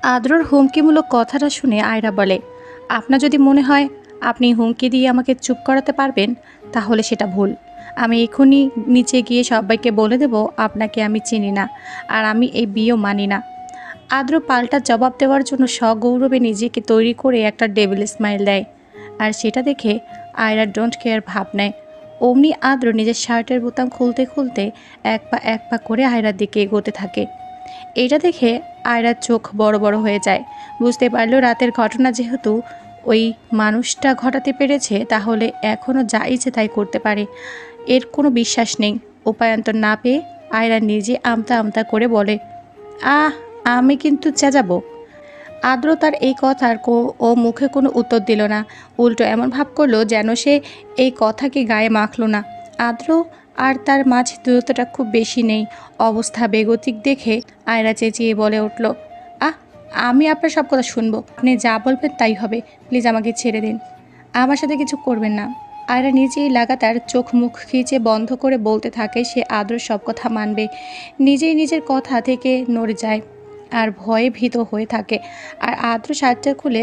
আদ্রর হুমকিমূলক কথাটা শুনে আয়রা বলে, আপনার যদি মনে হয় আপনি হুমকি দিয়ে আমাকে চুপ করাতে পারবেন তাহলে সেটা ভুল। আমি এখনই নিচে গিয়ে সবাইকে বলে দেব আপনাকে আমি চিনি না, আর আমি এই বিয়েও মানি না। আদ্র পাল্টা জবাব দেওয়ার জন্য সগৌরবে নিজেকে তৈরি করে একটা ডেভিল স্মাইল দেয়, আর সেটা দেখে আয়রা ডোন্ট কেয়ার ভাব নেয়। অমনি আদ্র নিজের শার্টের বোতাম খুলতে খুলতে এক পা করে আয়রার দিকে এগোতে থাকে। এটা দেখে আয়রার চোখ বড় বড় হয়ে যায়। বুঝতে পারল রাতের ঘটনা যেহেতু ওই মানুষটা ঘটাতে পেরেছে, তাহলে এখনও যা ইচ্ছে তাই করতে পারে। এর কোনো বিশ্বাস নেই। উপায়ান্তর না পেয়ে আয়রা নিজে আমতা আমতা করে বলে, আহ, আমি কিন্তু চেঁচাবো। আদ্র তার এই কথার ও মুখে কোনো উত্তর দিল না, উল্টো এমন ভাব করলো যেন সে এই কথাকে গায়ে মাখল না। আদ্র আর তার মাঝে দূরত্বটা খুব বেশি নেই। অবস্থা বেগতিক দেখে আয়রা চেঁচিয়ে বলে উঠল, আহ, আমি আপনার সব কথা শুনবো, আপনি যা বলবেন তাই হবে, প্লিজ আমাকে ছেড়ে দিন, আমার সাথে কিছু করবেন না। আয়রা নিজেই লাগাতার চোখ মুখ খিচে বন্ধ করে বলতে থাকে সে আদ্রর সব কথা মানবে। নিজেই নিজের কথা থেকে নড়ে যায় আর ভয়ে ভীত হয়ে থাকে। আর আদ্র শার্টটা খুলে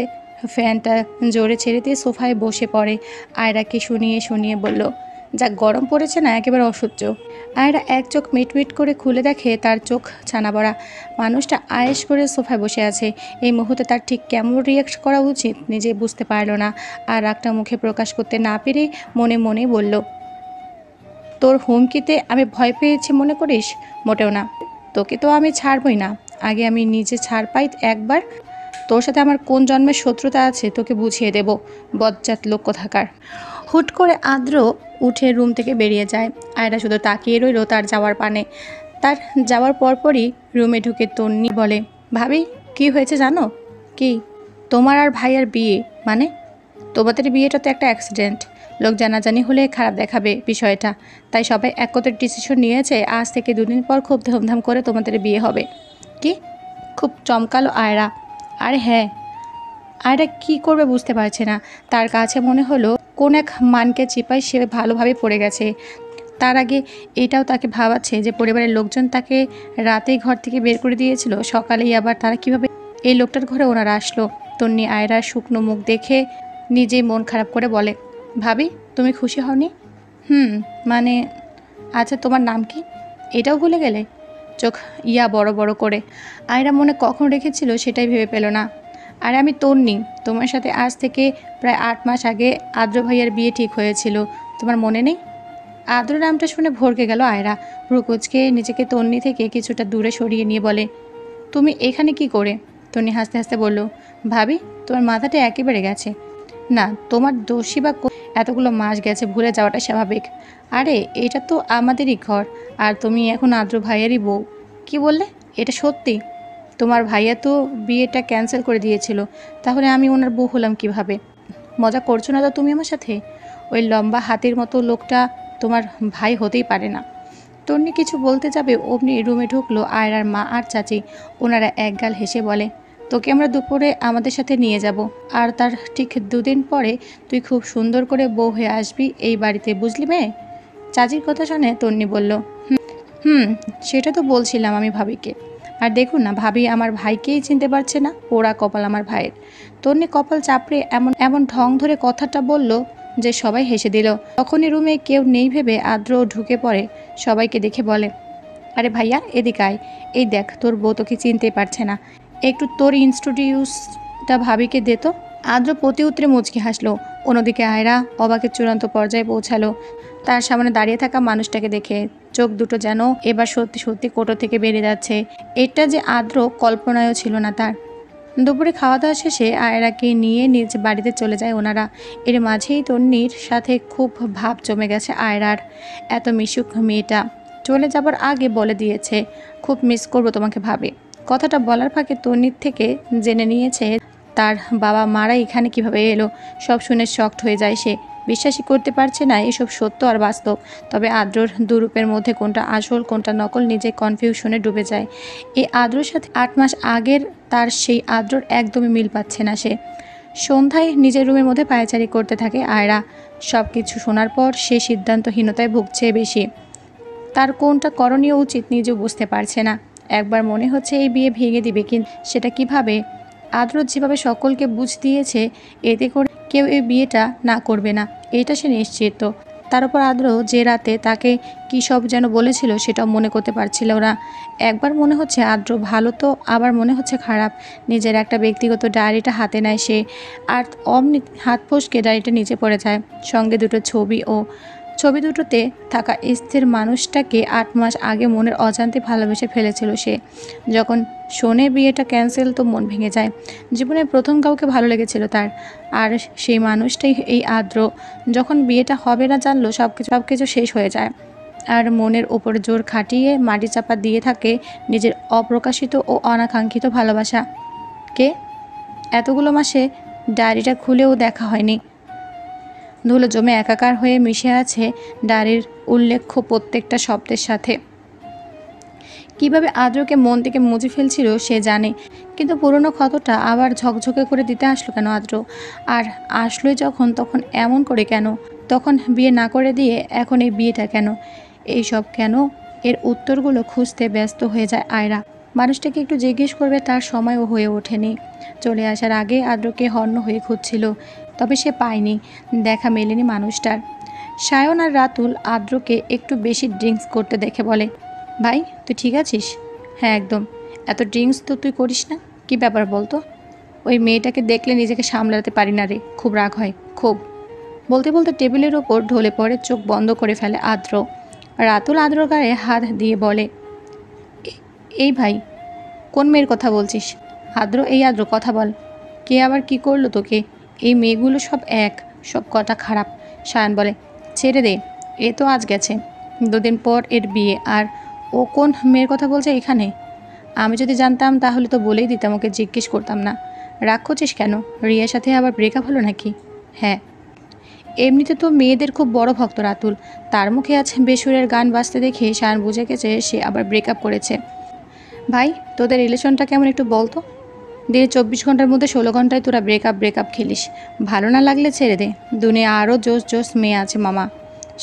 ফ্যানটা জোরে ছেড়ে দিয়ে সোফায় বসে পড়ে। আয়রাকে শুনিয়ে শুনিয়ে বলল, যা গরম পড়েছে না, একেবারে অসহ্য। আয়রা এক চোখ মিটমিট করে খুলে দেখে তার চোখ ছানা বড়া। মানুষটা আয়েশ করে সোফায় বসে আছে। এই মুহূর্তে তার ঠিক কেমন রিয়াক্ট করা উচিত নিজে বুঝতে পারল না, আর রাগটা মুখে প্রকাশ করতে না পেরে মনে মনে বলল, তোর হুমকিতে আমি ভয় পেয়েছি মনে করিস? মোটেও না, তোকে তো আমি ছাড়বই না। আগে আমি নিজে ছাড় পাই একবার। তোর সাথে আমার কোন জন্মের শত্রুতা আছে তোকে বুঝিয়ে দেব, বজ্জাত লোক কোথাকার। হুট করে আদ্র উঠে রুম থেকে বেরিয়ে যায়। আয়রা শুধু তাকিয়ে রইল তার যাওয়ার পানে। তার যাওয়ার পরপরই রুমে ঢুকে তন্নি বলে, ভাবি, কি হয়েছে জানো? কি? তোমার আর ভাইয়ার বিয়ে? মানে? তোমাদের বিয়েটা তো একটা অ্যাক্সিডেন্ট। লোক জানাজানি হলে খারাপ দেখাবে বিষয়টা, তাই সবাই একত্রে ডিসিশন নিয়েছে আজ থেকে 2 দিন পর খুব ধুমধাম করে তোমাদের বিয়ে হবে। কি? খুব চমকালো আয়রা। আরে হ্যাঁ। আয়রা কি করবে বুঝতে পারছে না। তার কাছে মনে হলো কোন এক মানকে চিপায় সে ভালোভাবে পড়ে গেছে। তার আগে এটাও তাকে ভাবাচ্ছে যে পরিবারের লোকজন তাকে রাতেই ঘর থেকে বের করে দিয়েছিল, সকালেই আবার তারা কিভাবে এই লোকটার ঘরে ওনারা আসলো। তন্নি আয়রার শুকনো মুখ দেখে নিজেই মন খারাপ করে বলে, ভাবি, তুমি খুশি হওনি? মানে, আচ্ছা তোমার নাম কি? এটাও ভুলে গেলে? চোখ বড় বড় করে আয়রা মনে কখন রেখেছিল সেটাই ভেবে পেল না। আর আমি তন্নি, তোমার সাথে আজ থেকে প্রায় 8 মাস আগে আদ্র ভাইয়ার বিয়ে ঠিক হয়েছিল, তোমার মনে নেই? আদ্র নামটা শুনে ভরকে গেল আয়রা। ভ্রুকুচকে নিজেকে তন্নি থেকে কিছুটা দূরে সরিয়ে নিয়ে বলে, তুমি এখানে কি করে? তন্নি হাসতে হাসতে বলল, ভাবি, তোমার মাথাটা একেবারে গেছে। না, তোমার দোষী বা এতগুলো মাস গেছে, ভুলে যাওয়াটা স্বাভাবিক। আরে এটা তো আমাদেরই ঘর, আর তুমি এখন আদ্র ভাইয়েরই বউ। কি বললে? এটা সত্যি? তোমার ভাইয়া তো বিয়েটা ক্যান্সেল করে দিয়েছিল, তাহলে আমি ওনার বউ হলাম কিভাবে? মজা করছো না তো তুমি আমার সাথে? ওই লম্বা হাতির মতো লোকটা তোমার ভাই হতেই পারে না। তন্নি কিছু বলতে যাবে অমনি রুমে ঢুকলো আয়রার মা আর চাচি। ওনারা একগাল হেসে বলে, তোকে আমরা দুপুরে আমাদের সাথে নিয়ে যাব, আর তার ঠিক 2 দিন পরে তুই খুব সুন্দর করে বউ হয়ে আসবি এই বাড়িতে, বুঝলি মেয়ে? চাচির কথা শুনে তন্নি বলল, হুম, সেটা তো বলছিলাম আমি ভাবিকে। আর দেখুন না, ভাবি আমার ভাইকেই চিনতে পারছে না, পোড়া কপাল আমার ভাইয়ের। তন্নি কপাল চাপড়ে এমন এমন ঢং ধরে কথাটা বলল যে সবাই হেসে দিল। তখনই রুমে কেউ নেই ভেবে আদ্র ঢুকে পড়ে। সবাইকে দেখে বলে, আরে ভাইয়া, এদিকে আয়। এই দেখ, তোর বউ তোকে চিনতে পারছে না, একটু তোর ইন্ট্রোডিউসটা ভাবিকে দে তো। আদ্র প্রতি উত্তরে মুচকি হাসলো। অন্যদিকে আয়রা অবাকের চূড়ান্ত পর্যায়ে পৌঁছালো তার সামনে দাঁড়িয়ে থাকা মানুষটাকে দেখে। চোখ দুটো যেন এবার সত্যি সত্যি কোটো থেকে বেরিয়ে যাচ্ছে। এটা যে আদ্র কল্পনায়ও ছিল না তার। দুপুরে খাওয়া দাওয়া শেষে আয়রাকে নিয়ে নিজ বাড়িতে চলে যায় ওনারা। এর মাঝেই তন্নির সাথে খুব ভাব জমে গেছে আয়রার। এত মিশুক মেয়েটা চলে যাবার আগে বলে দিয়েছে, খুব মিস করবো তোমাকে ভাবে। কথাটা বলার ফাঁকে তন্নির থেকে জেনে নিয়েছে তার বাবা মারা এখানে কিভাবে এলো। সব শুনে শকড হয়ে যায় সে। বিশ্বাসই করতে পারছে না এসব সত্য আর বাস্তব। তবে আদ্রর দুরূপের মধ্যে কোনটা আসল কোনটা নকল নিজে কনফিউশনে ডুবে যায়। এই আদ্রর সাথে 8 মাস আগের তার সেই আদ্রর একদমই মিল পাচ্ছে না সে। সন্ধ্যায় নিজের রুমের মধ্যে পায়চারি করতে থাকে আয়রা। সব কিছু শোনার পর সে সিদ্ধান্তহীনতায় ভুগছে বেশি। তার কোনটা করণীয় উচিত নিজেও বুঝতে পারছে না। একবার মনে হচ্ছে এই বিয়ে ভেঙে দিবে, কিন্তু সেটা কিভাবে? আদ্র যেভাবে সকলকে বুঝ দিয়েছে, এতে করে কেউ এই বিয়েটা না করবে না, এটা সে নিশ্চিত। তার উপর আদ্র যে রাতে তাকে কী সব যেন বলেছিল সেটাও মনে করতে পারছিল না। একবার মনে হচ্ছে আদ্র ভালো, তো আবার মনে হচ্ছে খারাপ। নিজের একটা ব্যক্তিগত ডায়েরিটা হাতে নেয় সে, আর অমনি হাত ফসকে ডায়েরিটা নিচে পড়ে যায়। সঙ্গে দুটো ছবি, ও ছবি দুটোতে থাকা স্থির মানুষটাকে 8 মাস আগে মনের অজান্তে ভালোবেসে ফেলেছিল সে। যখন শোনে বিয়েটা ক্যান্সেল, তো মন ভেঙে যায়। জীবনে প্রথম কাউকে ভালো লেগেছিল তার, আর সেই মানুষটাই এই আদ্র। যখন বিয়েটা হবে না জানলো, সব কিছু শেষ হয়ে যায়। আর মনের ওপর জোর খাটিয়ে মাটি চাপা দিয়ে থাকে নিজের অপ্রকাশিত ও অনাকাঙ্ক্ষিত ভালোবাসা। কে? এতগুলো মাসে ডায়েরিটা খুলেও দেখা হয়নি। ধুলো জমে একাকার হয়ে মিশে আছে ডায়েরির উল্লেখ্য প্রত্যেকটা শব্দের সাথে। কিভাবে আদ্রকে মন থেকে মুছে ফেলছিল সে জানে, কিন্তু পুরনো ক্ষতটা আবার ঝকঝকে করে দিতে আসলো কেন আদ্র? আর আসলোই যখন, তখন এমন করে কেন? তখন বিয়ে না করে দিয়ে এখন এই বিয়েটা কেন? এই সব কেন, এর উত্তরগুলো খুঁজতে ব্যস্ত হয়ে যায় আয়রা। মানুষটাকে একটু জিজ্ঞেস করবে তার সময়ও হয়ে ওঠেনি। চলে আসার আগে আদ্রকে হন্য হয়ে খুঁজছিল, তবে সে পায়নি, দেখা মেলেনি মানুষটার। সায়ন আর রাতুল আদ্রকে একটু বেশি ড্রিঙ্কস করতে দেখে বলে, ভাই তুই ঠিক আছিস? হ্যাঁ একদম। এত ড্রিঙ্কস তো তুই করিস না, কি ব্যাপার বলতো? ওই মেয়েটাকে দেখলে নিজেকে সামলাতে পারি না রে, খুব রাগ হয় খুব। বলতে বলতে টেবিলের ওপর ঢলে পড়ে, চোখ বন্ধ করে ফেলে আদ্র। রাতুল আদ্রর গায়ে হাত দিয়ে বলে, এই ভাই, কোন মেয়ের কথা বলছিস? আদ্র, এই আদ্র কথা বল, কে আবার কি করলো তোকে? এই মেয়েগুলো সব এক, সব কটা খারাপ। সায়ন বলে, ছেড়ে দে, এ তো আজ গেছে, 2 দিন পর এর বিয়ে, আর ও কোন মেয়ের কথা বলছে এখানে? আমি যদি জানতাম তাহলে তো বলেই দিতাম, ওকে জিজ্ঞেস করতাম না। রাগ করছিস কেন? রিয়ার সাথে আবার ব্রেকআপ হলো নাকি? হ্যাঁ। এমনিতে তো মেয়েদের খুব বড় ভক্ত রাতুল, তার মুখে আজ বেসুরের গান বাজতে দেখে সায়ন বুঝে গেছে সে আবার ব্রেকআপ করেছে। ভাই, তোদের রিলেশনটা কেমন একটু বলতো? দিনে 24 ঘন্টার মধ্যে 16 ঘন্টায় তোরা ব্রেকআপ খেলিস। ভালো না লাগলে ছেড়ে দে, দুনিয়া আরও জোস জোস মেয়ে আছে মামা।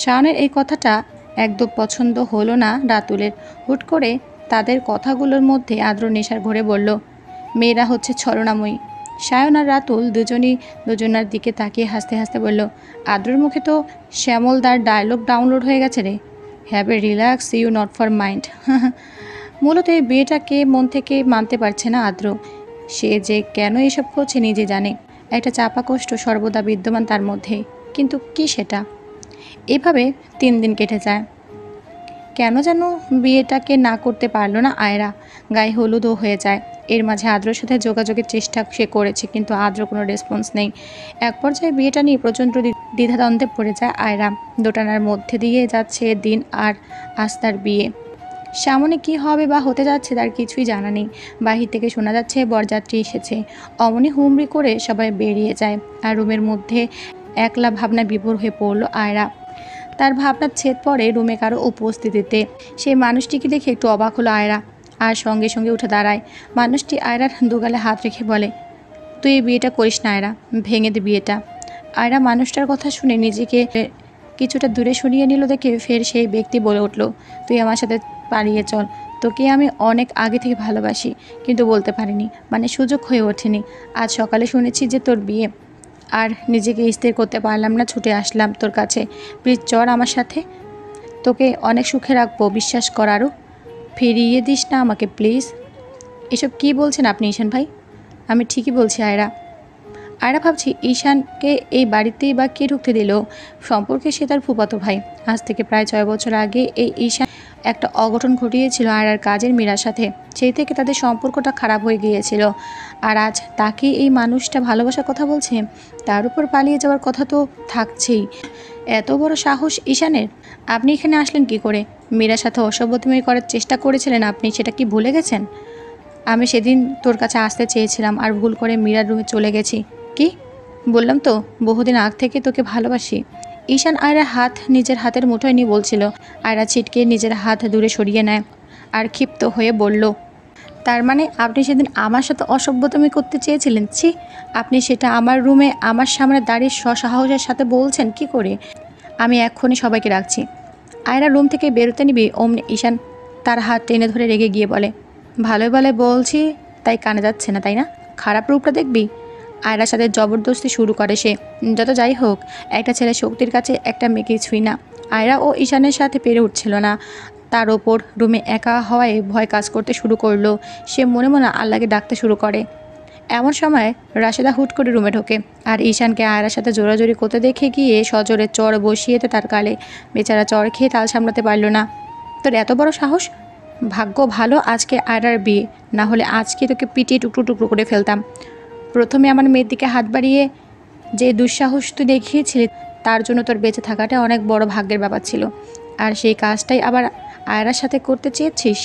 শাওনের এই কথাটা একদম পছন্দ হলো না রাতুলের। হুট করে তাদের কথাগুলোর মধ্যে আদ্র নেশার ঘরে বলল, মেয়েরা হচ্ছে ছলনাময়ী। সায়ন আর রাতুল দুজনার দিকে তাকিয়ে হাসতে হাসতে বলল, আদ্রর মুখে তো শ্যামলদার ডায়লগ ডাউনলোড হয়ে গেছে রে। Have a relax, you not for mind. মূলত এই বিয়েটাকে মন থেকে মানতে পারছে না আদ্র। সে যে কেন এসব করছে নিজে জানে। একটা চাপা কষ্ট সর্বদা বিদ্যমান তার মধ্যে, কিন্তু কি সেটা? এভাবে 3 দিন কেটে যায়। কেন যেন বিয়েটাকে না করতে পারলো না আয়রা। গায়ে হলুদও হয়ে যায়। এর মাঝে আদ্রর সাথে যোগাযোগের চেষ্টা সে করেছে, কিন্তু আদ্র কোনো রেসপন্স নেই। এক পর্যায়ে বিয়েটা নিয়ে প্রচণ্ড দ্বিধাদ্বন্দ্বে পড়ে যায় আয়রা। দোটানার মধ্যে দিয়ে যাচ্ছে দিন, আর আজ তার বিয়ে। সামনে কি হবে বা হতে যাচ্ছে তার কিছুই জানা নেই। বাহির থেকে শোনা যাচ্ছে বরযাত্রী এসেছে। অমনি হুমড়ি করে সবাই বেরিয়ে যায়, আর রুমের মধ্যে একলা ভাবনা বিভোর হয়ে পড়ল আয়রা। তার ভাবনার ছেদ পড়ে রুমে কারো উপস্থিতিতে। সেই মানুষটিকে দেখে একটু অবাক হলো আয়রা, আর সঙ্গে সঙ্গে উঠে দাঁড়ায়। মানুষটি আয়রার দুগালে হাত রেখে বলে, তুই এই বিয়েটা করিস না আয়রা, ভেঙে দে বিয়েটা। আয়রা মানুষটার কথা শুনে নিজেকে কিছুটা দূরে সরিয়ে নিল দেখে ফের সেই ব্যক্তি বলে উঠল, তুই আমার সাথে পালিয়ে চল, তোকে আমি অনেক আগে থেকে ভালোবাসি, কিন্তু বলতে পারিনি, মানে সুযোগ হয়ে ওঠেনি। আজ সকালে শুনেছি যে তোর বিয়ে, আর নিজেকে স্থির করতে পারলাম না, ছুটে আসলাম তোর কাছে। প্লিজ চল আমার সাথে, তোকে অনেক সুখে রাখবো, বিশ্বাস কর, আরও ফিরিয়ে দিস না আমাকে প্লিজ। এসব কি বলছেন আপনি ঈশান ভাই? আমি ঠিকই বলছি আয়রা। আয়রা ভাবছি ঈশানকে এই বাড়িতেই বা কে ঢুকতে দিল। সম্পর্কে সে তার ফুফাতো ভাই। আজ থেকে প্রায় 6 বছর আগে এই ঈশান একটা অঘটন ঘটিয়েছিল আয়রার কাজের মীরার সাথে। সেই থেকে তাদের সম্পর্কটা খারাপ হয়ে গিয়েছিল, আর আজ তাকে এই মানুষটা ভালোবাসার কথা বলছে। তার উপর পালিয়ে যাওয়ার কথা তো থাকছেই। এত বড় সাহস ঈশানের! আপনি এখানে আসলেন কি করে? মীরার সাথে অসভ্যতামি করার চেষ্টা করেছিলেন আপনি, সেটা কি ভুলে গেছেন? আমি সেদিন তোর কাছে আসতে চেয়েছিলাম, আর ভুল করে মীরার রুমে চলে গেছি। কি বললাম তো, বহুদিন আগ থেকে তোকে ভালোবাসি। ঈশান আয়রার হাত নিজের হাতের মুঠোয় নিয়ে বলছিল। আয়রা ছিটকে নিজের হাত দূরে সরিয়ে নেয়, আর ক্ষিপ্ত হয়ে বলল, তার মানে আপনি সেদিন আমার সাথে অসভ্যতামি করতে চেয়েছিলেন? ছি, আপনি সেটা আমার রুমে আমার সামনে দাঁড়িয়ে সসাহসের সাথে বলছেন কি করে? আমি এক্ষুনি সবাইকে রাখছি। আয়রা রুম থেকে বেরোতে নিবি, অমনি ঈশান তার হাত টেনে ধরে রেগে গিয়ে বলে, ভালোই ভালো বলছি, তাই কানে যাচ্ছে না তাই না? খারাপ রূপটা দেখবি। আয়রার সাথে জবরদস্তি শুরু করে সে। যত যাই হোক, একটা ছেলে শক্তির কাছে একটা মেয়ে কিছুই না। আয়রা ও ঈশানের সাথে পেরে উঠছিল না। তার ওপর রুমে একা হওয়ায় ভয় কাজ করতে শুরু করলো। সে মনে মনে আল্লাহকে ডাকতে শুরু করে। এমন সময় রাশেদা হুট করে রুমে ঢোকে আর ঈশানকে আয়রার সাথে জোরাজোরি করতে দেখে গিয়ে সজোরে চড় বসিয়েতে তার গালে। বেচারা চড় খেয়ে তাল সামলাতে পারল না। তোর এত বড় সাহস! ভাগ্য ভালো আজকে আয়রার বিয়ে, না হলে আজকে তোকে পিটিয়ে টুকরো টুকরো করে ফেলতাম। প্রথমে আমার মেয়ের দিকে হাত বাড়িয়ে যে দুঃসাহস তুই দেখিয়েছিলি, তার জন্য তোর বেঁচে থাকাটা অনেক বড় ভাগ্যের ব্যাপার ছিল। আর সেই কাজটাই আবার আয়রার সাথে করতে চেয়েছিস।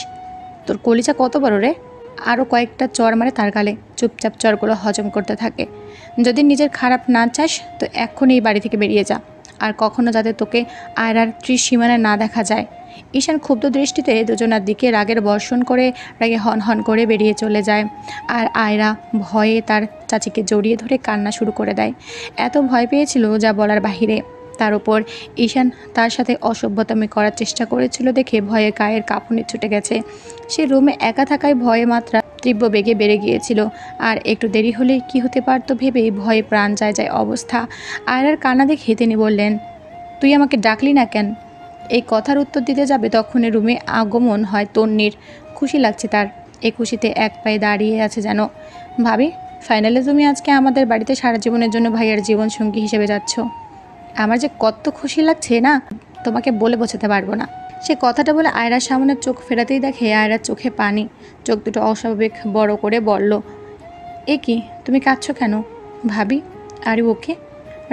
তোর কলিজা কত বড় রে! আরও কয়েকটা চড় মারে তার গালে। চুপচাপ চড়গুলো হজম করতে থাকে। যদি নিজের খারাপ না চাস তো এক্ষুনি এই বাড়ি থেকে বেরিয়ে যা, আর কখনো যাতে তোকে আয়রার ত্রিসীমানায় না দেখা যায়। ঈশান ক্ষুব্ধ দৃষ্টিতে দুজনার দিকে রাগের বর্ষণ করে রাগে হন হন করে বেরিয়ে চলে যায়। আর আয়রা ভয়ে তার চাচিকে জড়িয়ে ধরে কান্না শুরু করে দেয়। এত ভয় পেয়েছিল যা বলার বাহিরে। তার উপর ঈশান তার সাথে অসভ্যতামি করার চেষ্টা করেছিল দেখে ভয়ে গায়ের কাঁপুনি ছুটে গেছে। সে রুমে একা থাকায় ভয়ে মাত্রা তীব্র বেগে বেড়ে গিয়েছিল। আর একটু দেরি হলে কি হতে পারতো ভেবেই ভয়ে প্রাণ যায় যায় অবস্থা। আয়রার কান্না দেখে তিনি বললেন, তুই আমাকে ডাকলি না কেন? এই কথার উত্তর দিতে যাবে তখনই রুমে আগমন হয় তন্নির। খুশি লাগছে তার। এই খুশিতে এক পায়ে দাঁড়িয়ে আছে যেন। ভাবি, ফাইনালি তুমি আজকে আমাদের বাড়িতে সারা জীবনের জন্য ভাইয়ার জীবনসঙ্গী হিসেবে যাচ্ছ। আমার যে কত খুশি লাগছে না, তোমাকে বলে বোঝাতে পারবো না। সে কথাটা বলে আয়রার সামনে চোখ ফেরাতেই দেখে আয়রার চোখে পানি। চোখ দুটো অস্বাভাবিক বড় করে বলল, এ কি, তুমি কাঁদছো কেন? ভাবি, আরে ওকে?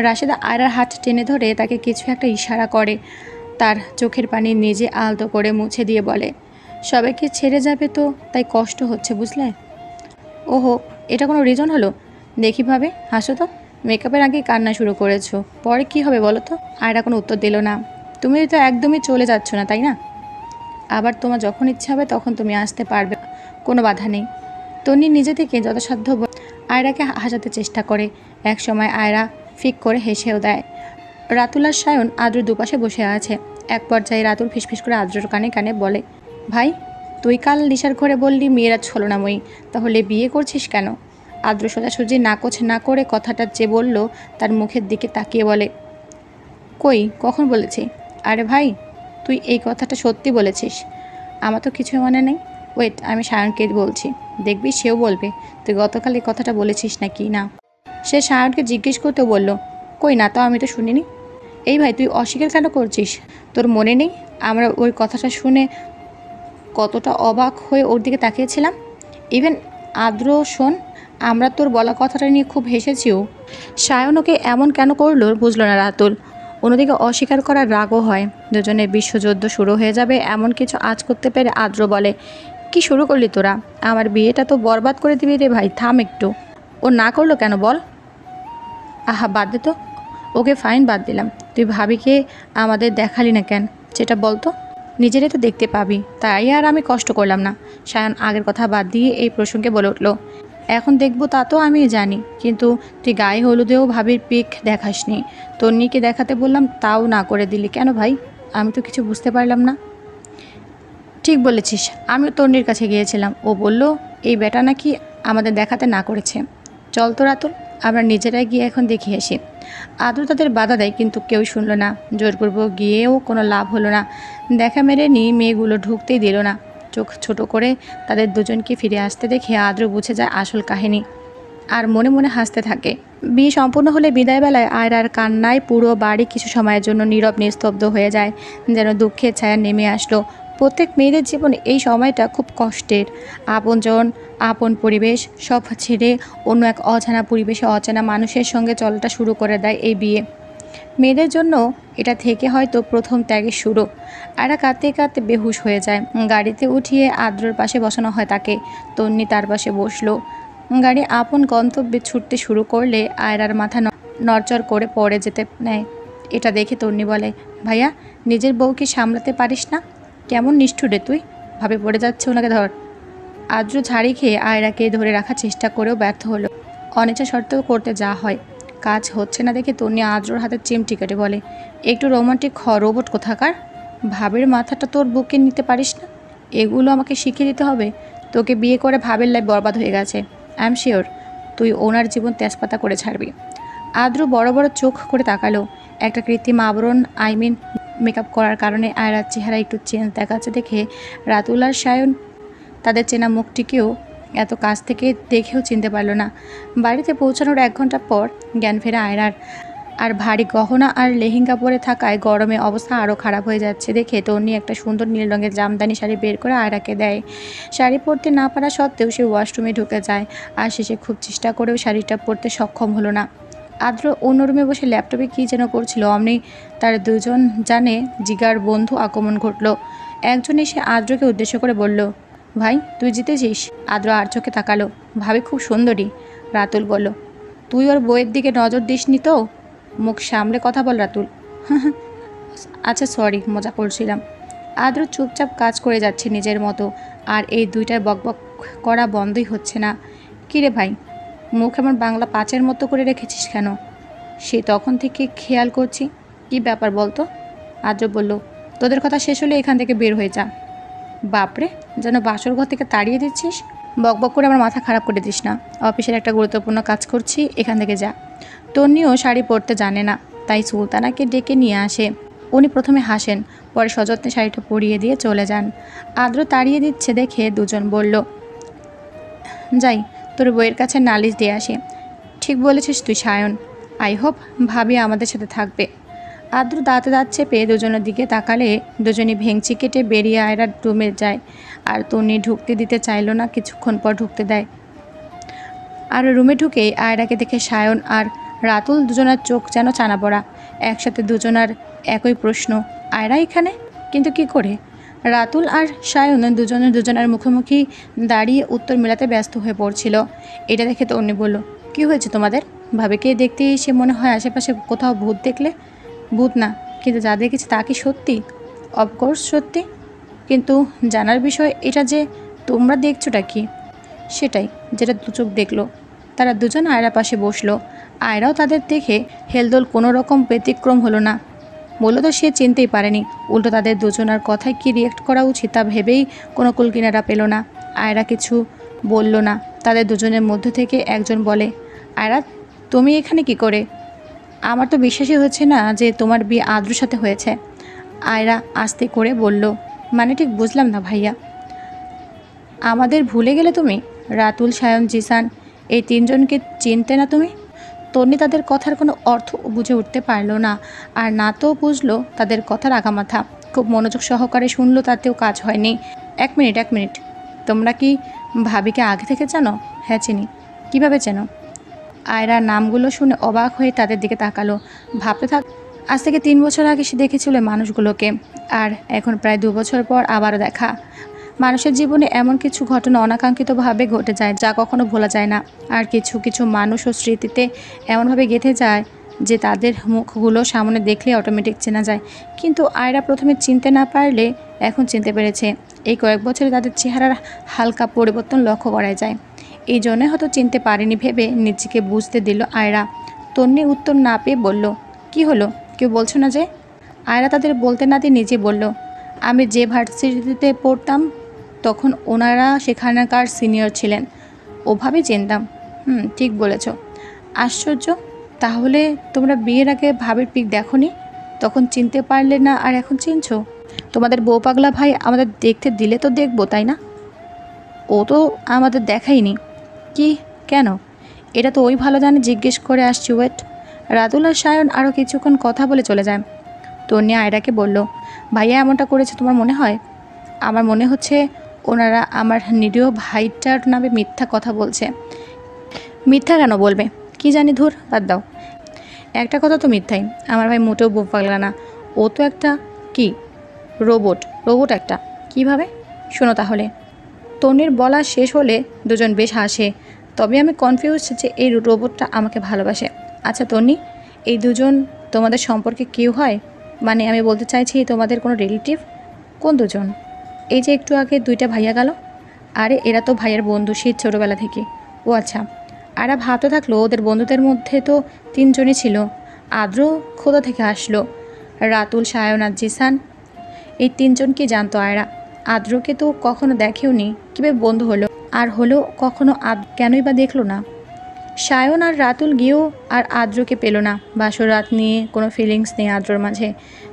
রাশেদা আয়রার হাত টেনে ধরে তাকে কিছু একটা ইশারা করে। তার চোখের পানি নিজে আলতো করে মুছে দিয়ে বলে, সবাইকে ছেড়ে যাবে তো তাই কষ্ট হচ্ছে বুঝলে। ওহো, এটা কোনো রিজন হলো? দেখি ভাবে, হাসো তো। মেকআপের আগে কান্না শুরু করেছো, পরে কি হবে বলো তো? আয়রা কোনো উত্তর দিল না। তুমি তো একদমই চলে যাচ্ছ না তাই না? আবার তোমার যখন ইচ্ছা হবে তখন তুমি আসতে পারবে, কোনো বাধা নেই। তন্নি নিজে থেকে যথাসাধ্য আয়রাকে হাসাতে চেষ্টা করে। এক সময় আয়রা ফিক করে হেসেও দেয়। রাতুল আর সায়ন আদ্র দুপাশে বসে আছে। এক পর্যায়ে রাতুল ফিসফিস করে আদ্রর কানে কানে বলে, ভাই, তুই কাল নিশার ঘরে বললি মেয়েরা ছলনাময়ী, তাহলে বিয়ে করছিস কেন? আদ্র সোজাসুজি নাকচ না করে কথাটা যে বলল তার মুখের দিকে তাকিয়ে বলে, কই, কখন বলেছি? আরে ভাই, তুই এই কথাটা সত্যি বলেছিস? আমার তো কিছু মনে নেই। ওয়েট, আমি সায়নকে বলছি, দেখবি সেও বলবে তুই গতকাল এই কথাটা বলেছিস না কি না। সে সায়নকে জিজ্ঞেস করতেও বলল, কই না তো, আমি তো শুনিনি। এই ভাই, তুই অস্বীকার কেন করছিস? তোর মনে নেই আমরা ওই কথাটা শুনে কতটা অবাক হয়ে ওর দিকে তাকিয়েছিলাম? ইভেন আদ্র, শোন, আমরা তোর বলা কথাটা নিয়ে খুব হেসেছিও। সায়ন ওকে এমন কেন করলো বুঝলো না রাতুল। অন্যদিকে অস্বীকার করার রাগও হয়। দুজনের বিশ্বযুদ্ধ শুরু হয়ে যাবে এমন কিছু আজ করতে পেরে আদ্র বলে, কি শুরু করলি তোরা? আমার বিয়েটা তো বরবাদ করে দিবি রে ভাই, থাম একটু। ও না করলো কেন বল? আহা বাদ দে তো। ওকে ফাইন, বাদ দিলাম। তুই ভাবিকে আমাদের দেখালি না কেন, সেটা বলতো। নিজেরাই তো দেখতে পাবি, তাই আর আমি কষ্ট করলাম না। সায়ন আগের কথা বাদ দিয়ে এই প্রসঙ্গে বলে উঠল, এখন দেখবো তা তো আমি জানি, কিন্তু তুই গায়ে হলুদেও ভাবির পিক দেখাসনি। তন্নিকে দেখাতে বললাম তাও না করে দিলি কেন ভাই? আমি তো কিছু বুঝতে পারলাম না। ঠিক বলেছিস, আমিও তন্নির কাছে গিয়েছিলাম, ও বলল এই বেটা নাকি আমাদের দেখাতে না করেছে। চল তো রাতুল, আমরা নিজেরাই গিয়ে এখন দেখে আসি। আদৌ তাদের বাধা দেয় কিন্তু কেউ শুনল না। জোরপূর্বক গিয়েও কোনো লাভ হলো না। দেখা মেরে নিয়ে মেয়েগুলো ঢুকতেই দিল না। চোখ ছোট করে তাদের দুজনকে ফিরে আসতে দেখে আদ্র বুঝে যায় আসল কাহিনী, আর মনে মনে হাসতে থাকে। বিয়ে সম্পূর্ণ হলে বিদায়বেলায় আয়রার কান্নায় পুরো বাড়ি কিছু সময়ের জন্য নীরব নিস্তব্ধ হয়ে যায়, যেন দুঃখের ছায়া নেমে আসলো। প্রত্যেক মেয়েদের জীবনে এই সময়টা খুব কষ্টের। আপনজন, আপন পরিবেশ সব ছেড়ে অন্য এক অজানা পরিবেশে অচেনা মানুষের সঙ্গে চলাটা শুরু করে দেয় এই বিয়ে। মেয়েদের জন্য এটা থেকে হয়তো প্রথম ত্যাগের শুরু। আয়রা কাঁদতে কাঁদতে বেহুশ হয়ে যায়। গাড়িতে উঠিয়ে আদ্রর পাশে বসানো হয় তাকে। তন্নি তার পাশে বসলো। গাড়ি আপন গন্তব্যে ছুটতে শুরু করলে আয়রার মাথা নড়চড় করে পড়ে যেতে নেয়। এটা দেখে তন্নি বলে, ভাইয়া, নিজের বউকে সামলাতে পারিস না? কেমন নিষ্ঠুর রে তুই, ভাবে পড়ে যাচ্ছে, ওনাকে ধর। আদ্র ঝাড়ি খেয়ে আয়রাকে ধরে রাখার চেষ্টা করেও ব্যর্থ হলো। অনিচ্ছা সত্ত্বেও করতে যা হয়। কাজ হচ্ছে না দেখে তন্নি আদ্রর হাতে চিমটি কেটে বলে, একটু রোমান্টিক রোবট কোথাকার। ভাবের মাথাটা তোর বুকে নিতে পারিস না? এগুলো আমাকে শিখিয়ে দিতে হবে? তোকে বিয়ে করে ভাবের লাইফ বরবাদ হয়ে গেছে। আই এম শিওর তুই ওনার জীবন তেজপাতা করে ছাড়বি। আদ্র বড় বড় চোখ করে তাকালো। একটা কৃত্রিম আবরণ মেকআপ করার কারণে আয়রার চেহারা একটু চেঞ্জ দেখাচ্ছে দেখে রাতুল আর সায়ন তাদের চেনা মুখটিকেও এত কাছ থেকে দেখেও চিনতে পারল না। বাড়িতে পৌঁছানোর 1 ঘন্টা পর জ্ঞান ফেরা আয়রার। আর ভারী গহনা আর লেহেঙ্গা পরে থাকায় গরমে অবস্থা আরও খারাপ হয়ে যাচ্ছে দেখে তন্নি একটা সুন্দর নীল রঙের জামদানি শাড়ি বের করে আয়রাকে দেয়। শাড়ি পরতে না পারা সত্ত্বেও সে ওয়াশরুমে ঢুকে যায়। আর শেষে খুব চেষ্টা করেও শাড়িটা পরতে সক্ষম হলো না। আদ্র অন্য রুমে বসে ল্যাপটপে কী যেন করছিল, অমনি তার দুজন জানে জিগার বন্ধু আগমন ঘটল। একজন এসে আদ্রকে উদ্দেশ্য করে বলল, ভাই তুই জিতেছিস। আদ্র আর চোখে তাকালো। ভাবি খুব সুন্দরী। রাতুল বলল, তুই ওর বইয়ের দিকে নজর দিসনি তো? মুখ সামলে কথা বল রাতুল। আচ্ছা সরি, মজা করছিলাম। আদ্র চুপচাপ কাজ করে যাচ্ছে নিজের মতো। আর এই দুইটার বকবক করা বন্ধই হচ্ছে না। কিরে ভাই, মুখ এমন বাংলা পাঁচের মতো করে রেখেছিস কেন? সে তখন থেকে খেয়াল করছি। কি ব্যাপার বলতো? আদ্র বলল, তোদের কথা শেষ হলে এখান থেকে বের হয়ে যা। বাপরে, যেন বাসর ঘর থেকে তাড়িয়ে দিচ্ছিস। বকবক করে আমার মাথা খারাপ করে দিস না। অফিসের একটা গুরুত্বপূর্ণ কাজ করছি, এখান থেকে যা। তন্নিও শাড়ি পরতে জানে না, তাই সুলতানাকে ডেকে নিয়ে আসে। উনি প্রথমে হাসেন, পরে সযত্নে শাড়িটা পরিয়ে দিয়ে চলে যান। আদ্র তাড়িয়ে দিচ্ছে দেখে দুজন বলল, যাই তোর বইয়ের কাছে নালিশ দিয়ে আসে। ঠিক বলেছিস তুই সায়ন। আই হোপ ভাবি আমাদের সাথে থাকবে। আদ্র দাঁতে দাঁত চেপে দুজনের দিকে তাকালে দুজনই ভেঙচি কেটে বেরিয়ে আয়রার রুমে যায়। আর তন্নি ঢুকতে দিতে চাইল না, কিছুক্ষণ পর ঢুকতে দেয়। আর রুমে ঢুকেই আয়রাকে দেখে সায়ন আর রাতুল দুজনার চোখ যেন চানা পড়া। একসাথে দুজনার একই প্রশ্ন, আয়রা এখানে কিন্তু কি করে? রাতুল আর সায়ন দুজনের মুখোমুখি দাঁড়িয়ে উত্তর মেলাতে ব্যস্ত হয়ে পড়ছিল। এটা দেখে তন্নি বলল, কি হয়েছে তোমাদের? ভাবিকে দেখতে এসে মনে হয় আশেপাশে কোথাও ভূত দেখলে। ভূত না, কিন্তু যা দেখেছি তা কি সত্যি? অফকোর্স সত্যি, কিন্তু জানার বিষয় এটা যে তোমরা দেখছোটা কি? সেটাই, যেটা দু চোখ দেখলো। তারা দুজন আয়রা পাশে বসলো। আয়রাও তাদের দেখে হেলদোল কোনো রকম ব্যতিক্রম হলো না। মূলত সে চিনতেই পারেনি, উল্টো তাদের দুজনার কথায় কি রিয়েক্ট করা উচিত তা ভেবেই কোনো কুলকিনারা পেল না। আয়রা কিছু বলল না। তাদের দুজনের মধ্য থেকে একজন বলে, আয়রা তুমি এখানে কি করে? আমার তো বিশ্বাসই হচ্ছে না যে তোমার বিয়ে আদ্রুর সাথে হয়েছে। আয়রা আস্তে করে বলল, মানে ঠিক বুঝলাম না ভাইয়া। আমাদের ভুলে গেলে তুমি? রাতুল, সায়ন, জিসান, এই তিনজনকে চিনতে না তুমি? তন্নি তাদের কথার কোনো অর্থ বুঝে উঠতে পারল না, আর না তো বুঝলো তাদের কথার আগামাথা। খুব মনোযোগ সহকারে শুনলো, তাতেও কাজ হয়নি। এক মিনিট, তোমরা কি ভাবিকে আগে থেকে জানো? হ্যাঁ চিনি। কীভাবে চেনো? আয়রা নামগুলো শুনে অবাক হয়ে তাদের দিকে তাকালো। ভাবতে থাক, আজ থেকে 3 বছর আগে সে দেখেছিল মানুষগুলোকে, আর এখন প্রায় 2 বছর পর আবারও দেখা। মানুষের জীবনে এমন কিছু ঘটনা অনাকাঙ্ক্ষিতভাবে ঘটে যায় যা কখনো ভোলা যায় না। আর কিছু কিছু মানুষ ও স্মৃতিতে এমনভাবে গেঁথে যায় যে তাদের মুখগুলো সামনে দেখলে অটোমেটিক চেনা যায়। কিন্তু আয়রা প্রথমে চিনতে না পারলে এখন চিনতে পেরেছে। এই কয়েক বছরে তাদের চেহারার হালকা পরিবর্তন লক্ষ্য করা যায়। এই জন্যে হয়তো চিনতে পারেনি ভেবে নিজেকে বুঝতে দিল আয়রা। তন্নি উত্তর না পেয়ে বলল, কি হলো, কেউ বলছো না যে? আয়রা তাদের বলতে না দিয়ে নিজে বলল, আমি যে ভার্সিটিতে পড়তাম তখন ওনারা সেখানকার সিনিয়র ছিলেন, ওভাবে চিনতাম। ঠিক বলেছ। আশ্চর্য, তাহলে তোমরা বিয়ের আগে ভাবির পিক দেখোনি, তখন চিনতে পারলে না, আর এখন চিনছো? তোমাদের বউ পাগলা ভাই আমাদের দেখতে দিলে তো দেখবো, তাই না? ও তো আমাদের দেখায়নি। কি, কেন? এটা তো ওই ভালো জানে, জিজ্ঞেস করে আসছি। ওয়েট। রাতুল আর সায়ন আরও কিছুক্ষণ কথা বলে চলে যায়। তন্নি আয়রাকে বলল, ভাইয়া এমনটা করেছে তোমার মনে হয়? আমার মনে হচ্ছে ওনারা আমার নিরীহ ভাইটার নামে মিথ্যা কথা বলছে। মিথ্যা কেন বলবে? কি জানি, ধুর, বাদ দাও। একটা কথা তো মিথ্যাই, আমার ভাই মোটেও বউ পাগলা না। ও তো একটা কি রোবট একটা। কিভাবে? শোনো তাহলে। তন্নির বলা শেষ হলে দুজন বেশ হাসে। তবে আমি কনফিউজ যে এই রোবটটা আমাকে ভালোবাসে। আচ্ছা তন্নি, এই দুজন তোমাদের সম্পর্কে কেউ হয়? মানে আমি বলতে চাইছি তোমাদের কোনো রিলেটিভ? কোন দুজন? এই যে একটু আগে 2টা ভাইয়া গেল। আরে এরা তো ভাইয়ের বন্ধু, সেই ছোটোবেলা থেকে। ও আচ্ছা। আরা ভাবতে থাকলো ওদের বন্ধুদের মধ্যে তো 3 জনই ছিল। আদ্র খোদা থেকে আসলো। রাতুল, সায়ন আর জিসান, এই 3 জনকে জানতো আয়রা। আদ্রকে তো কখনো দেখেওনি, কীভাবে বন্ধু হলো? আর হলো কখনো কেনই বা দেখলো না? সায়ন আর রাতুল গিয়েও আর আদ্রকে পেল না। বাসর রাত নিয়ে কোনো ফিলিংস নেই আদ্রর মাঝে।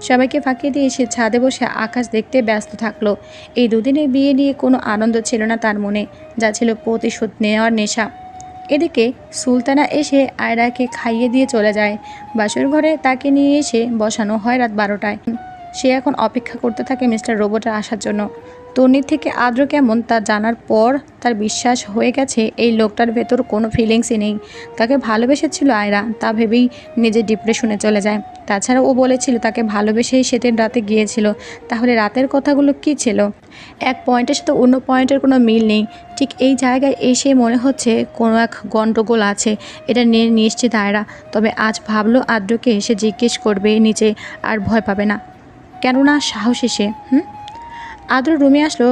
সবাইকে ফাঁকি দিয়ে সে ছাদে বসে আকাশ দেখতে ব্যস্ত থাকলো। এই দুদিনে বিয়ে নিয়ে কোনো আনন্দ ছিল না তার মনে, যা ছিল প্রতিশোধ নেওয়ার নেশা। এদিকে সুলতানা এসে আয়রাকে খাইয়ে দিয়ে চলে যায়। বাসর ঘরে তাকে নিয়ে এসে বসানো হয় রাত 12টায়। সে এখন অপেক্ষা করতে থাকে মিস্টার রোবটের আসার জন্য। তন্নির থেকে আদ্র কেমন তা জানার পর তার বিশ্বাস হয়ে গেছে এই লোকটার ভেতর কোনো ফিলিংসই নেই। তাকে ভালোবেসেছিল আয়রা, তা ভেবেই নিজের ডিপ্রেশনে চলে যায়। তাছাড়া ও বলেছিল তাকে ভালোবেসেই সেদিন রাতে গিয়েছিল। তাহলে রাতের কথাগুলো কী ছিল? এক পয়েন্টের সাথে অন্য পয়েন্টের কোনো মিল নেই। ঠিক এই জায়গায় এসে মনে হচ্ছে কোনো এক গণ্ডগোল আছে, এটা নিয়ে নিশ্চিত আয়রা। তবে আজ ভাবলো আদ্রকে এসে জিজ্ঞেস করবে নিচে, আর ভয় পাবে না, কেননা সাহস এসে। আদ্র রুমে আসলো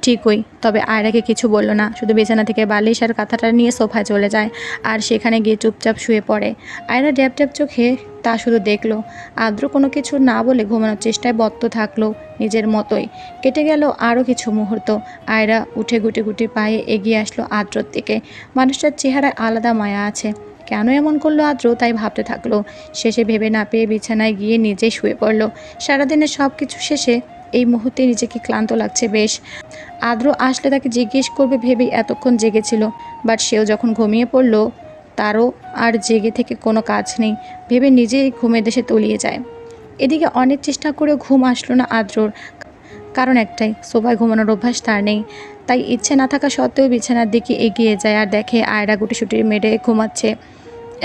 ঠিকই, তবে আয়রাকে কিছু বলল না। শুধু বিছানা থেকে বালিশ আর কাঁথাটা নিয়ে সোফায় চলে যায় আর সেখানে গিয়ে চুপচাপ শুয়ে পড়ে। আয়রা ড্যাপ ড্যাপ চোখে তা শুধু দেখলো। আদ্র কোনো কিছু না বলে ঘুমানোর চেষ্টায় বদ্ধ থাকলো নিজের মতোই। কেটে গেল আরও কিছু মুহূর্ত। আয়রা উঠে গুটি গুটি পায়ে এগিয়ে আসলো আদ্রর দিকে। মানুষটার চেহারায় আলাদা মায়া আছে। কেন এমন করলো আদ্র তাই ভাবতে থাকলো। শেষে ভেবে না পেয়ে বিছানায় গিয়ে নিজেই শুয়ে পড়লো। সারাদিনের সব কিছু শেষে এই মুহূর্তে নিজেকে ক্লান্ত লাগছে বেশ। আদ্র আসলে তাকে জিজ্ঞেস করবে ভেবেই এতক্ষণ জেগেছিল, বাট সেও যখন ঘুমিয়ে পড়ল তারও আর জেগে থেকে কোনো কাজ নেই ভেবে নিজেই ঘুমের দেশে তলিয়ে যায়। এদিকে অনেক চেষ্টা করেও ঘুম আসলো না আদ্রর, কারণ একটাই, সোফায় ঘুমানোর অভ্যাস তার নেই। তাই ইচ্ছে না থাকা সত্ত্বেও বিছানার দিকে এগিয়ে যায় আর দেখে আয়রা গুটিসুটি মেরে ঘুমাচ্ছে।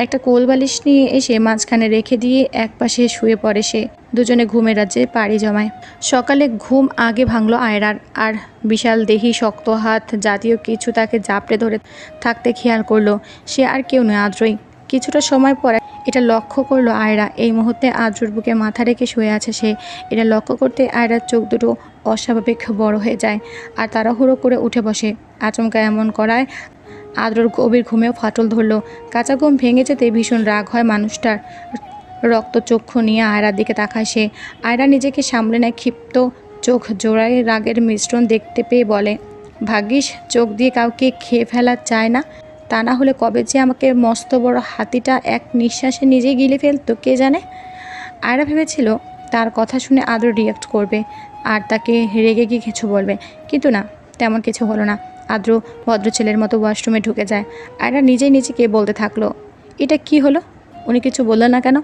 একটা কোল বালিশ নিয়ে এসে মাঝখানে রেখে দিয়ে একপাশে শুয়ে পড়ে সে। দুজনে ঘুমের রাজ্যে পাড়ি জমায়। সকালে ঘুম আগে ভাঙলো আয়রার, আর বিশাল দেহি শক্ত হাত জাতীয় কিছু তাকে জাপড়ে ধরে থাকতে খেয়াল করলো। সে আর কেউ নয়, আদ্রই। কিছুটা সময় পরে এটা লক্ষ্য করলো আয়রা। এই মুহূর্তে আদ্রর বুকে মাথা রেখে শুয়ে আছে সে। এটা লক্ষ্য করতে আয়রার চোখ দুটো অস্বাভাবিক বড় হয়ে যায় আর তাড়াহুড়ো করে উঠে বসে। আচমকা এমন করায় আদ্রর গভীর ঘুমেও ফাটল ধরল। কাঁচা ঘুম ভেঙে যেতে ভীষণ রাগ হয় মানুষটার। রক্তচক্ষু নিয়ে আয়রার দিকে তাকায় সে। আয়রা নিজেকে সামলে নেয়, ক্ষিপ্ত চোখ জোড়ায় রাগের মিশ্রণ দেখতে পেয়ে বলে, ভাগ্যিস চোখ দিয়ে কাউকে খেয়ে ফেলা চায় না, তা না হলে কবে যে আমাকে মস্ত বড় হাতিটা এক নিঃশ্বাসে নিজেই গিলে ফেলতো কে জানে। আয়রা ভেবেছিল তার কথা শুনে আদ্র রিয়াক্ট করবে আর তাকে রেগে গিয়ে কিছু বলবে, কিন্তু না, তেমন কিছু হলো না। আদ্র ভদ্র ছেলের মতো ওয়াশরুমে ঢুকে যায়। আয়রা নিজেই নিজেকে বলতে থাকলো, এটা কি হলো? উনি কিছু বললেন না কেন?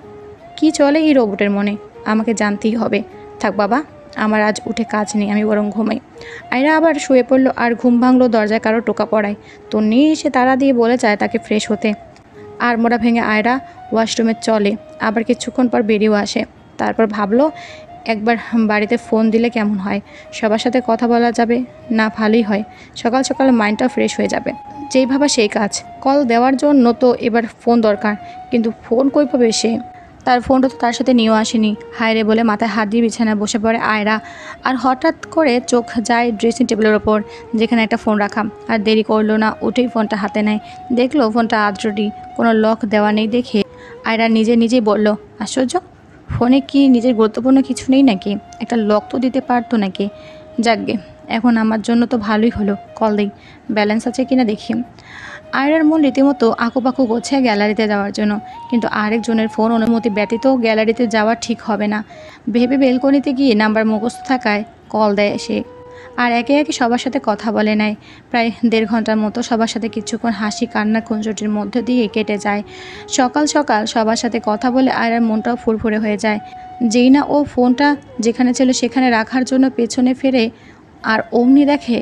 কি চলে এই রোবটের মনে? আমাকে জানতেই হবে। থাক বাবা, আমার আজ উঠে কাজ নেই, আমি বরং ঘুমাই। আয়রা আবার শুয়ে পড়লো আর ঘুম ভাঙলো দরজায় কারো টোকা পড়ায়। তন্নি এসে তাড়া দিয়ে বলে যায় তাকে ফ্রেশ হতে। আর মোড়া ভেঙে আয়রা ওয়াশরুমে চলে, আবার কিছুক্ষণ পর বেরিয়েও আসে। তারপর ভাবলো একবার বাড়িতে ফোন দিলে কেমন হয়, সবার সাথে কথা বলা যাবে, না ভালোই হয়। সকাল সকাল মাইন্ডটা ফ্রেশ হয়ে যাবে। যেই ভাবা সেই কাজ। কল দেওয়ার জন্য তো এবার ফোন দরকার, কিন্তু ফোন কই পাবে সে? তার ফোনটা তো তার সাথে নিয়েও আসেনি। হায় রে বলে মাথায় হাত দিয়ে বিছানায় বসে পড়ে আয়রা। আর হঠাৎ করে চোখ যায় ড্রেসিং টেবিলের ওপর, যেখানে একটা ফোন রাখা। আর দেরি করলো না, উঠেই ফোনটা হাতে নেয়। দেখলো ফোনটা আদ্রটি, কোনো লক দেওয়া নেই দেখে আয়রা নিজেই বলল, আশ্চর্য, ফোনে কি নিজের গুরুত্বপূর্ণ কিছু নেই নাকি? একটা লক তো দিতে পারতো নাকি? যাকগে, এখন আমার জন্য তো ভালোই হলো, কল দিই, ব্যালেন্স আছে কিনা দেখি। আয়রার মন রীতিমতো আঁকুপাকু করছে গ্যালারিতে যাওয়ার জন্য, কিন্তু আরেকজনের ফোন অনুমতি ব্যতীত গ্যালারিতে যাওয়া ঠিক হবে না ভেবে বেলকনিতে গিয়ে নাম্বার মুখস্থ থাকায় কল দেয় সে। আর একে একে সবার সাথে কথা বলে নেয়। প্রায় 1.5 ঘন্টার মতো সবার সাথে কিছুক্ষণ হাসি কান্না খুনসুটির মধ্যে দিয়ে কেটে যায়। সকাল সকাল সবার সাথে কথা বলে আয়রার মনটাও ফুরফুরে হয়ে যায়। যেই না ও ফোনটা যেখানে ছিল সেখানে রাখার জন্য পেছনে ফেরে, আর অমনি দেখে